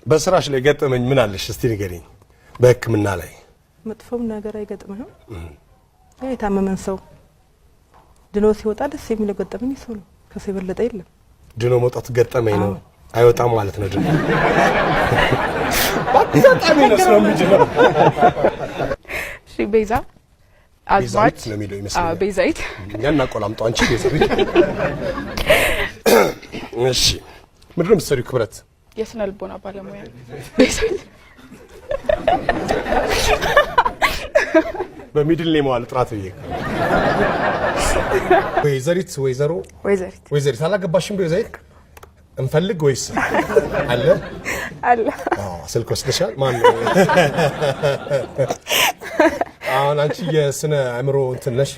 በስራሽ ላይ ገጠመኝ ምን አለሽ እስቲ ንገሪኝ። በህክምና ላይ መጥፎም ነገር አይገጥምህም? የታመመን ሰው ድኖ ሲወጣ ደስ የሚል ገጠመኝ ሰው ነው። ከሱ የበለጠ የለም። ድኖ መውጣት ገጠመኝ ነው። አይወጣም ማለት ነው። ድኖ በጣም ነው የሚጀምረው። እሺ ቤዛ አዝማች ነው የሚለው ይመስላል። ቤዛይት እኛና ቆላምጣው አንቺ ቤዛይት። እሺ ምንድን ነው የምትሰሪው? ክብረት የስነ ልቦና ባለሙያ ቤዛይት። በሚድል ኔም ዋለ ጥራት ብዬ ወይዘሪት ወይዘሮ ወይዘሪት አላገባሽም? ቤዛይት እንፈልግ ወይስ አለ አለ? ስልክ ወስደሻል? ማን ነው? አሁን አንቺ የስነ አእምሮ እንትን ነሽ፣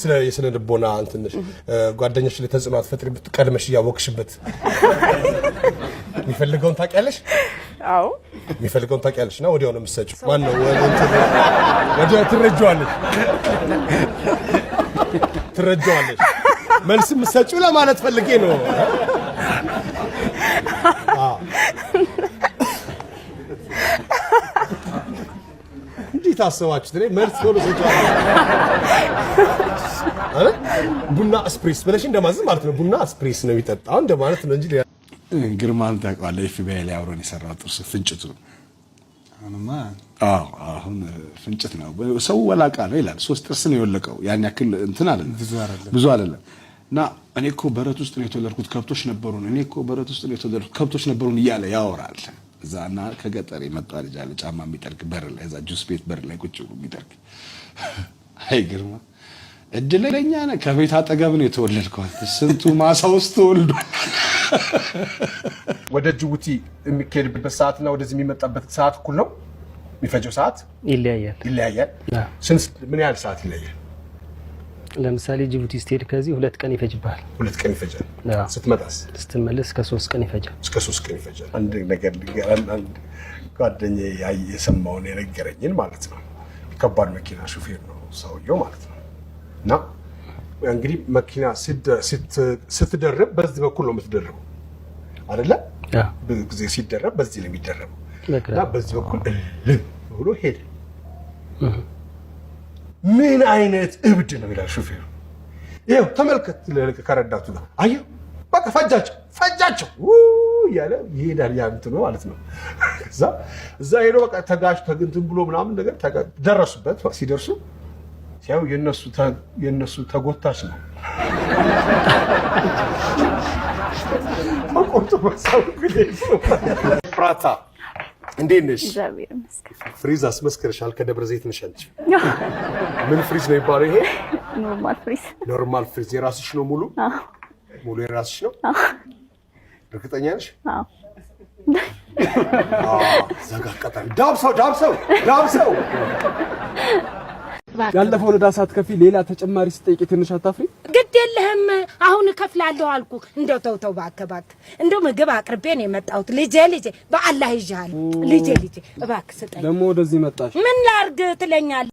ስለ የስነ ልቦና እንትን ነሽ። ጓደኛሽ ላይ ተጽዕኖ አትፈጥሪ ቀድመሽ እያወቅሽበት የሚፈልገውን ታውቂያለሽ? አዎ የሚፈልገውን ታውቂያለሽ እና ወዲያው ነው የምትሰጪው። ማን ነው ወዲያው ትረጃዋለሽ። መልስ የምትሰጪው ለማለት ፈልጌ ነው። እንዴት አሰባችሁት? እኔ መልስ ቶሎ ሰጫለሁ። ቡና ስፕሬስ ብለሽ እንደማዘዝ ማለት ነው። ቡና ስፕሬስ ነው የሚጠጣው እንደማለት ነው እንጂ ግርማን ታውቀዋለህ? ኤፍቢአይ ላይ አብሮን የሰራው ጥርስ ፍንጭቱ አሁን ፍንጭት ነው። ሰው ወላቃ ነው ይላል። 3 ጥርስ ነው የወለቀው። ያን ያክል እንትን አይደለም፣ ብዙ አይደለም። እና እኔ እኮ በረት ውስጥ ነው የተወለድኩት ከብቶች ነበሩን፣ እኔ እኮ በረት ውስጥ ነው የተወለድኩት ከብቶች ነበሩን እያለ ያወራል። እዛና ከገጠር የመጣ ልጅ አለ ጫማ የሚጠርግ በር ላይ እዛ ጁስ ቤት በር ላይ ቁጭ ብሎ የሚጠርግ። አይ ግርማ እድለኛ ነህ፣ ከቤት አጠገብ ነው የተወለድከው። ስንቱ ማሳ ውስጥ ተወልዷል። ወደ ጅቡቲ የሚካሄድበት ሰዓትና ወደዚህ የሚመጣበት ሰዓት እኩል ነው? የሚፈጀው ሰዓት ይለያያል። ምን ያህል ሰዓት ይለያያል? ለምሳሌ ጅቡቲ ስትሄድ ከዚህ 2 ቀን ይፈጅብሃል። 2 ቀን ይፈጃል። ስትመጣስ? ስትመለስ እስከ 3 ቀን ይፈጃል። እስከ 3 ቀን ይፈጃል። አንድ ነገር ልንገርህ፣ አንድ ጓደኛዬ የሰማውን የነገረኝን ማለት ነው። ከባድ መኪና ሹፌር ነው ሰውየው ማለት ነው። እና እንግዲህ መኪና ስትደርብ በዚህ በኩል ነው የምትደርበው አይደለ? ብዙ ጊዜ ሲደረብ በዚህ ነው የሚደረበው። እና በዚህ በኩል እልም ብሎ ሄደ። ምን አይነት እብድ ነው ይላል ሹፌሩ። ይኸው ተመልከት ከረዳቱ ጋር አየሁ፣ በቃ ፈጃቸው እያለ ይሄዳል። ያ እንትኑ ማለት ነው። እዛ ሄዶ በቃ ተጋጭ ተግንትን ብሎ ምናምን ነገር ደረሱበት። ሲደርሱ ሲያዩ የነሱ ተጎታች ነው። ፍራታ እንዴት ነሽ? ፍሪዝ አስመስከርሻል። ከደብረ ዘይት ነሽ አንቺ። ምን ፍሪዝ ነው የሚባለው ይሄ? ኖርማል ፍሪዝ። የራስሽ ነው? ሙሉ የራስሽ ነው? እርግጠኛ ነሽ? ዘጋቀጣል። ዳብሰው ያለፈውን ዕዳ ሳትከፊ ሌላ ተጨማሪ ስጠይቂ ትንሽ አታፍሪ? ግድ የለህም አሁን እከፍላለሁ አልኩ። እንደው ተው እባክህ እንደው ምግብ አቅርቤ ነው የመጣሁት። ልጄ በአላህ ይዤሃለሁ። ልጄ እባክህ ስጠኝ። ደግሞ ወደዚህ መጣሽ? ምን ላድርግ ትለኛለህ?